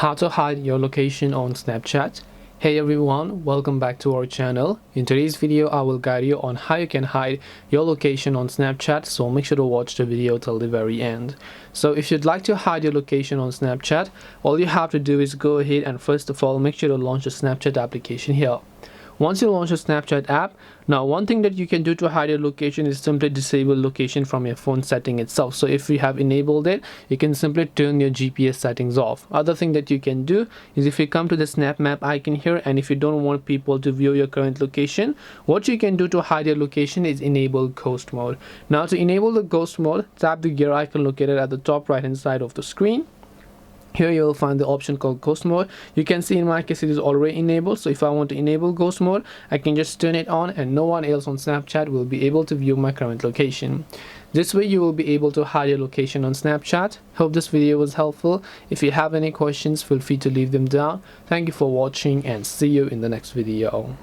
How to hide your location on Snapchat. Hey everyone, welcome back to our channel. In today's video I will guide you on how you can hide your location on Snapchat, so make sure to watch the video till the very end. So if you'd like to hide your location on Snapchat, all you have to do is go ahead and first of all make sure to launch the Snapchat application here. Once you launch the Snapchat app, now one thing that you can do to hide your location is simply disable location from your phone setting itself. So if you have enabled it, you can simply turn your GPS settings off. Other thing that you can do is if you come to the Snap Map icon here, and if you don't want people to view your current location, what you can do to hide your location is enable ghost mode. Now to enable the ghost mode, tap the gear icon located at the top right hand side of the screen. Here you will find the option called ghost mode. You can see in my case it is already enabled, so if I want to enable ghost mode, I can just turn it on and no one else on Snapchat will be able to view my current location. This way you will be able to hide your location on Snapchat. Hope this video was helpful. If you have any questions, feel free to leave them down. Thank you for watching and see you in the next video.